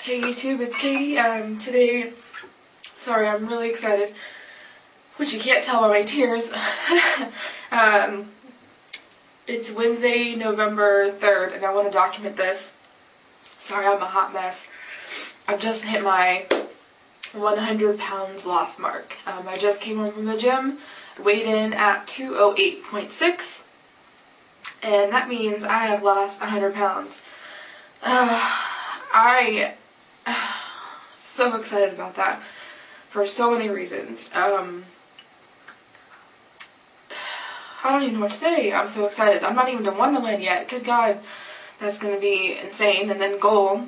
Hey YouTube, it's Katie. Today, sorry, I'm really excited, which you can't tell by my tears. It's Wednesday, November 3rd, and I want to document this. Sorry, I'm a hot mess. I've just hit my 100 pounds loss mark. I just came home from the gym, weighed in at 208.6, and that means I have lost 100 pounds. I'm so excited about that for so many reasons. I don't even know what to say. I'm so excited. I'm not even to Wonderland yet. Good God, that's going to be insane. And then goal.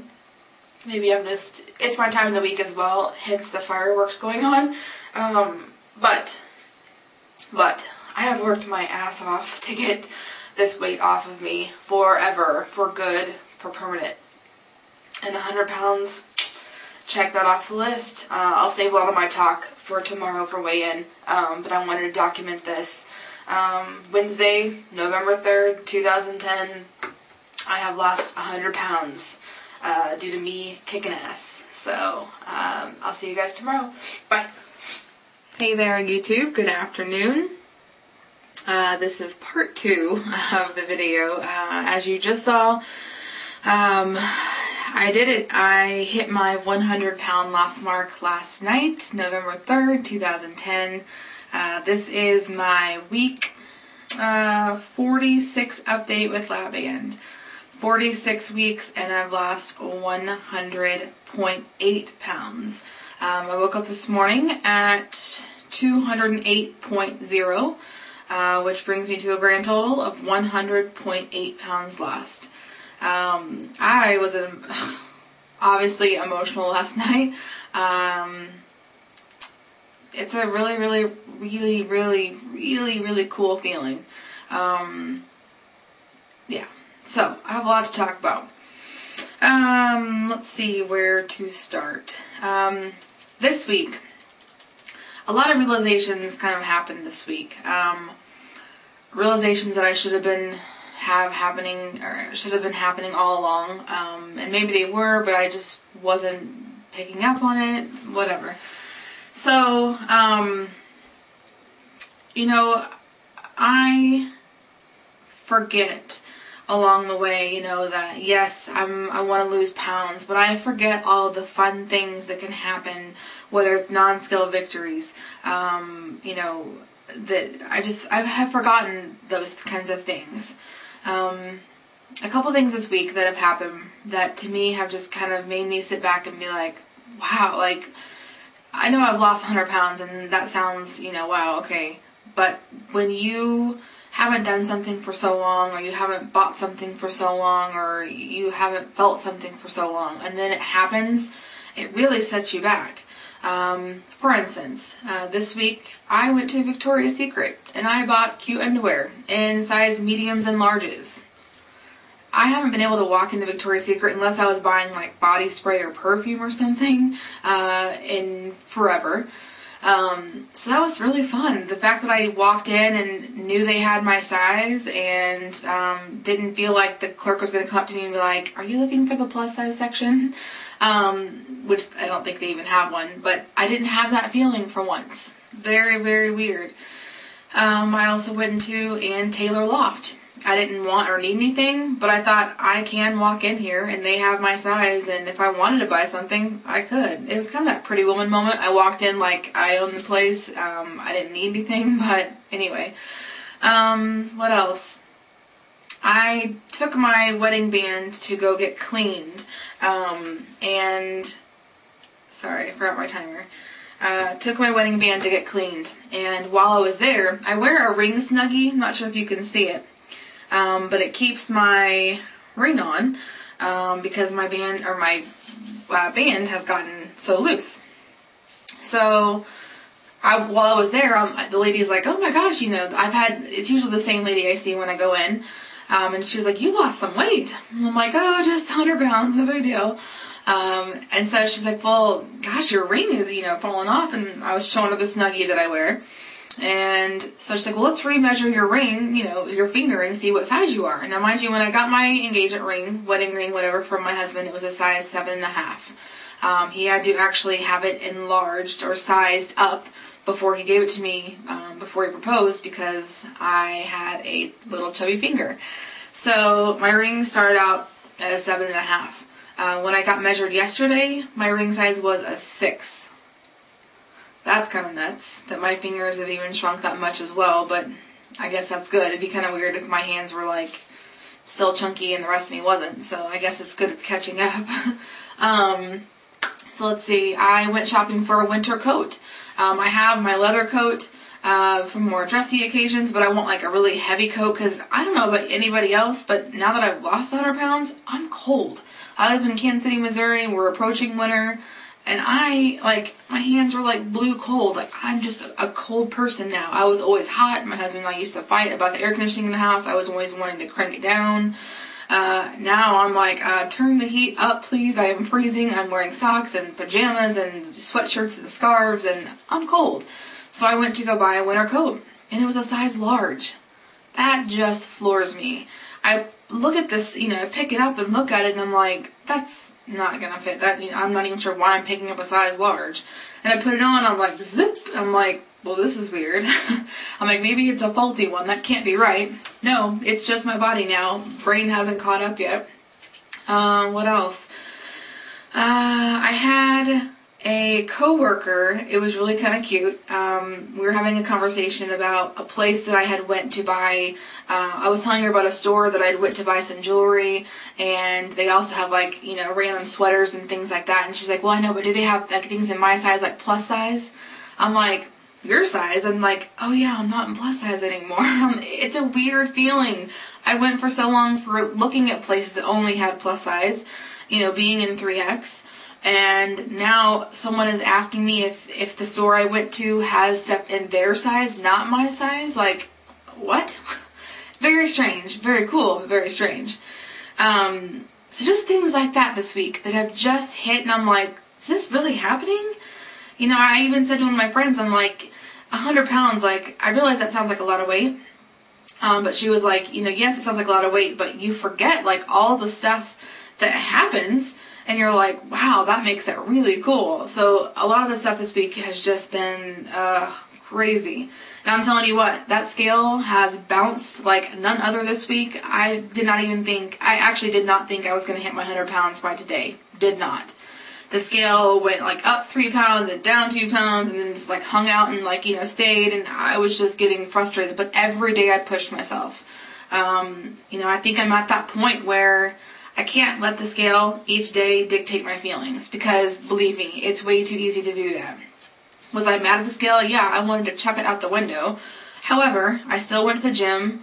Maybe it's my time of the week as well, hence the fireworks going on. But I have worked my ass off to get this weight off of me forever, for good, for permanent. And 100 pounds, check that off the list. I'll save a lot of my talk for tomorrow for weigh-in, but I wanted to document this. Wednesday, November 3rd, 2010, I have lost 100 pounds due to me kicking ass. So, I'll see you guys tomorrow. Bye. Hey there, YouTube. Good afternoon. This is part 2 of the video. As you just saw, I did it. I hit my 100 pound loss mark last night, November 3rd, 2010. This is my week 46 update with Lab Band. 46 weeks, and I've lost 100.8 pounds. I woke up this morning at 208.0, which brings me to a grand total of 100.8 pounds lost. I was obviously emotional last night. It's a really cool feeling. Yeah. So, I have a lot to talk about. Let's see where to start. This week, a lot of realizations kind of happened this week. Realizations that I should have been happening all along. And maybe they were, but I just wasn't picking up on it, whatever. So, you know, I forget along the way, you know, that yes, I want to lose pounds, but I forget all the fun things that can happen, whether it's non-scale victories, you know, that I have forgotten those kinds of things. A couple things this week that have happened that to me have just kind of made me sit back and be like, wow, like, I know I've lost 100 pounds and that sounds, you know, wow, okay, but when you haven't done something for so long, or you haven't bought something for so long, or you haven't felt something for so long, and then it happens, it really sets you back. For instance, this week I went to Victoria's Secret and I bought cute underwear in size mediums and larges. I haven't been able to walk into Victoria's Secret unless I was buying like body spray or perfume or something in forever. So that was really fun. The fact that I walked in and knew they had my size and didn't feel like the clerk was going to come up to me and be like, "Are you looking for the plus size section?" Which I don't think they even have one, but I didn't have that feeling for once. Very, very weird. I also went into Ann Taylor Loft. I didn't want or need anything, but I thought I can walk in here and they have my size, and if I wanted to buy something, I could. It was kind of that Pretty Woman moment. I walked in like I own the place. I didn't need anything, but anyway. What else? I took my wedding band to go get cleaned, and sorry, I forgot my timer. Took my wedding band to get cleaned, and while I was there, I wear a ring snuggie. I'm not sure if you can see it. But it keeps my ring on, because my band has gotten so loose. So, while I was there, the lady's like, "Oh my gosh, you know, it's usually the same lady I see when I go in, and she's like, 'You lost some weight.' And I'm like, 'Oh, just 100 pounds, no big deal.' And so she's like, 'Well, gosh, your ring is, you know, falling off,' and I was showing her the snuggie that I wear. And so she's like, well, let's remeasure your ring, you know, your finger, and see what size you are. Now, mind you, when I got my engagement ring, wedding ring, whatever, from my husband, it was a size 7.5. He had to actually have it enlarged or sized up before he gave it to me, before he proposed, because I had a little chubby finger. So my ring started out at a 7.5. When I got measured yesterday, my ring size was a 6. That's kind of nuts that my fingers have even shrunk that much as well, but I guess that's good. It'd be kind of weird if my hands were like still chunky and the rest of me wasn't, so I guess it's good it's catching up. So let's see, I went shopping for a winter coat. I have my leather coat for more dressy occasions, but I want like a really heavy coat because I don't know about anybody else, but now that I've lost 100 pounds, I'm cold. I live in Kansas City, Missouri. We're approaching winter. And my hands were like blue cold. Like, I'm just a cold person now. I was always hot. My husband and I used to fight about the air conditioning in the house. I was always wanting to crank it down. Now I'm like, turn the heat up, please. I am freezing. I'm wearing socks and pajamas and sweatshirts and scarves, and I'm cold. So I went to go buy a winter coat, and it was a size large. That just floors me. I look at this, you know, I pick it up and look at it, and I'm like, that's not gonna fit. That, you know, I'm not even sure why I'm picking up a size large. And I put it on, I'm like, zip. I'm like, well, this is weird. I'm like, maybe it's a faulty one. That can't be right. No, it's just my body now. Brain hasn't caught up yet. What else? I had a coworker. It was really kind of cute. We were having a conversation about a place that I had went to buy. I was telling her about a store that I'd went to buy some jewelry, and they also have like, you know, random sweaters and things like that. And she's like, well, I know, but do they have like things in my size, like plus size? I'm like, your size? I'm like, oh yeah, I'm not in plus size anymore. It's a weird feeling. I went for so long for looking at places that only had plus size, you know, being in 3X. And now someone is asking me if the store I went to has stuff in their size, not my size. Like, what? Very strange. Very cool, but very strange. So just things like that this week that have just hit, and I'm like, is this really happening? You know, I even said to one of my friends, I'm like, 100 pounds, like, I realize that sounds like a lot of weight. But she was like, you know, yes, it sounds like a lot of weight, but you forget, like, all the stuff that happens. And you're like, wow, that makes it really cool. So a lot of the stuff this week has just been crazy. And I'm telling you what, that scale has bounced like none other this week. I actually did not think I was going to hit my 100 pounds by today. Did not. The scale went like up 3 pounds and down 2 pounds, and then just like hung out and like, you know, stayed. And I was just getting frustrated. But every day I pushed myself. You know, I think I'm at that point where I can't let the scale each day dictate my feelings, because believe me, it's way too easy to do that. Was I mad at the scale? Yeah, I wanted to chuck it out the window. However, I still went to the gym,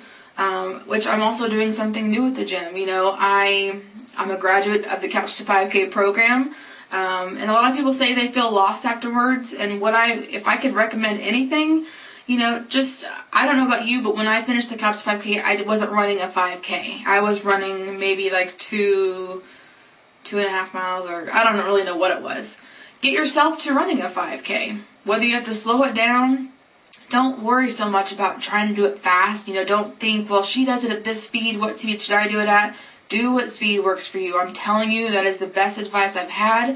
which I'm also doing something new at the gym. You know, I'm a graduate of the Couch to 5K program, and a lot of people say they feel lost afterwards. And if I could recommend anything, you know, just, I don't know about you, but when I finished the Couch 5K, I wasn't running a 5K. I was running maybe like 2.5 miles, or I don't really know what it was. Get yourself to running a 5K. Whether you have to slow it down, don't worry so much about trying to do it fast. You know, don't think, well, she does it at this speed, what speed should I do it at? Do what speed works for you. I'm telling you, that is the best advice I've had.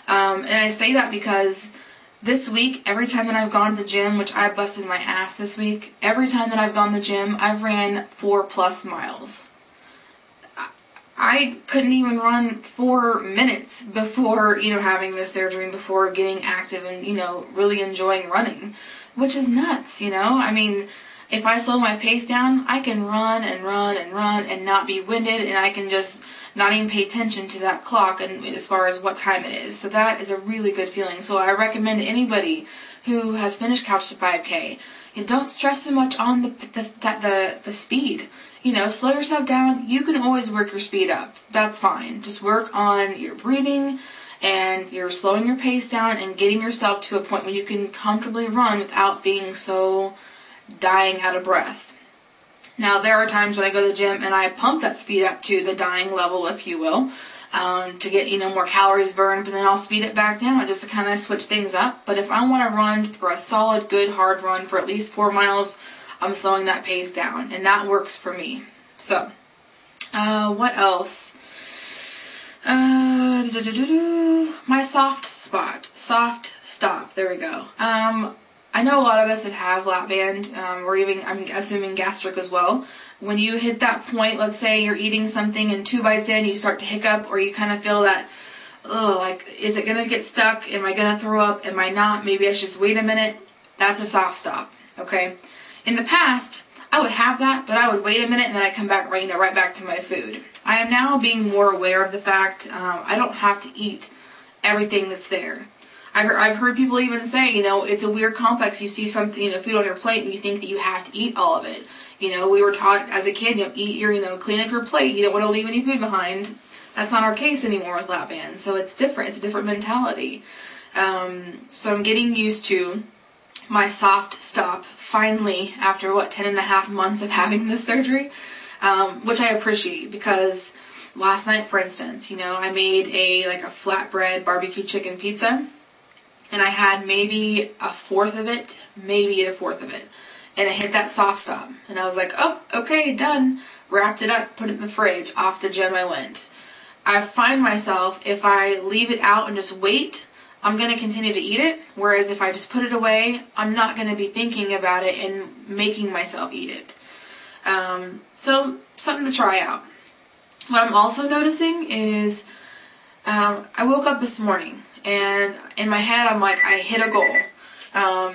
And I say that because this week, every time that I've gone to the gym, which I busted my ass this week, every time that I've gone to the gym, I've ran 4+ miles. I couldn't even run 4 minutes before, you know, having this surgery and before getting active and, you know, really enjoying running, which is nuts, you know? I mean, if I slow my pace down, I can run and run and run and not be winded, and I can just not even pay attention to that clock and as far as what time it is. So that is a really good feeling. So I recommend anybody who has finished Couch to 5K, you don't stress so much on the speed. You know, slow yourself down. You can always work your speed up. That's fine. Just work on your breathing, and you're slowing your pace down and getting yourself to a point where you can comfortably run without being so dying out of breath. Now, there are times when I go to the gym and I pump that speed up to the dying level, if you will. to get, more calories burned, but then I'll speed it back down just to kind of switch things up. But if I want to run for a solid, good, hard run for at least 4 miles, I'm slowing that pace down, and that works for me. So, what else? My soft stop. There we go. I know a lot of us that have lap band, or even, I'm assuming, gastric as well. When you hit that point, let's say you're eating something and 2 bites in, you start to hiccup, or you kind of feel that, oh, like, is it going to get stuck? Am I going to throw up? Am I not? Maybe I should just wait a minute. That's a soft stop, okay? In the past, I would have that, but I would wait a minute and then I'd come back, right back to my food. I am now being more aware of the fact I don't have to eat everything that's there. I've heard people even say, it's a weird complex. You see something, food on your plate and you think that you have to eat all of it. We were taught as a kid, eat your, clean up your plate. You don't want to leave any food behind. That's not our case anymore with lap band. So it's different. It's a different mentality. So I'm getting used to my soft stop finally after 10.5 months of having this surgery, which I appreciate because last night, for instance, I made a flatbread barbecue chicken pizza, and I had maybe a fourth of it, and it hit that soft stop, and I was like, oh, okay, done. Wrapped it up, put it in the fridge, off the gym I went. I find myself, if I leave it out and just wait, I'm going to continue to eat it, whereas if I just put it away, I'm not going to be thinking about it and making myself eat it. So, something to try out. What I'm also noticing is, I woke up this morning, and in my head, I'm like, I hit a goal.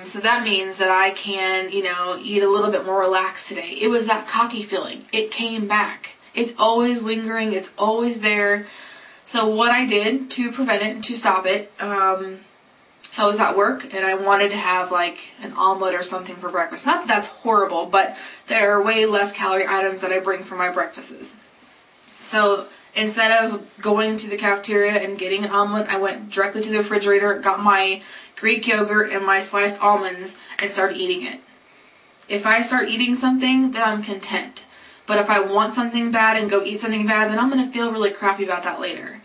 So that means that I can, eat a little bit more relaxed today. It was that cocky feeling. It came back. It's always lingering. It's always there. So what I did to prevent it and to stop it, I was at work and I wanted to have an omelet or something for breakfast. Not that that's horrible, but there are way less calorie items that I bring for my breakfasts. So instead of going to the cafeteria and getting an omelet, I went directly to the refrigerator, got my Greek yogurt and my sliced almonds, and started eating it. If I start eating something, then I'm content. But if I want something bad and go eat something bad, then I'm going to feel really crappy about that later.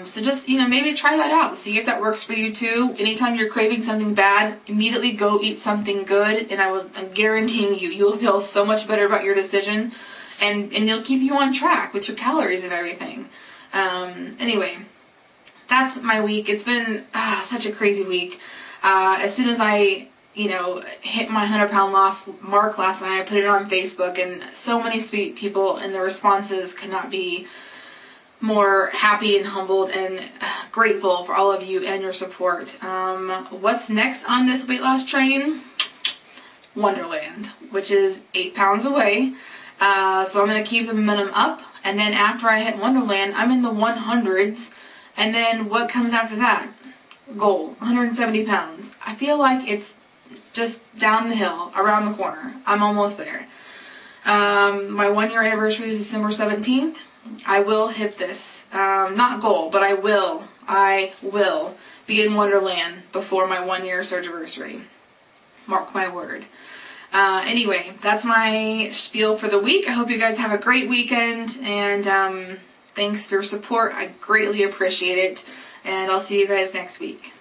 So just, maybe try that out. See if that works for you too. Anytime you're craving something bad, immediately go eat something good, and I'm guaranteeing you will feel so much better about your decision, and it'll keep you on track with your calories and everything. Anyway, that's my week. It's been such a crazy week. As soon as I hit my 100-pound loss mark last night, I put it on Facebook, and so many sweet people, and the responses could not be more happy and humbled and grateful for all of you and your support. What's next on this weight loss train? Wonderland, which is 8 pounds away. So I'm going to keep the momentum up, and then after I hit Wonderland, I'm in the 100s, and then what comes after that? Goal, 170 pounds. I feel like it's just down the hill, around the corner. I'm almost there. My 1-year anniversary is December 17th. I will hit this. Not goal, but I will be in Wonderland before my 1-year surgery. Mark my word. Anyway, that's my spiel for the week. I hope you guys have a great weekend, and thanks for your support. I greatly appreciate it, and I'll see you guys next week.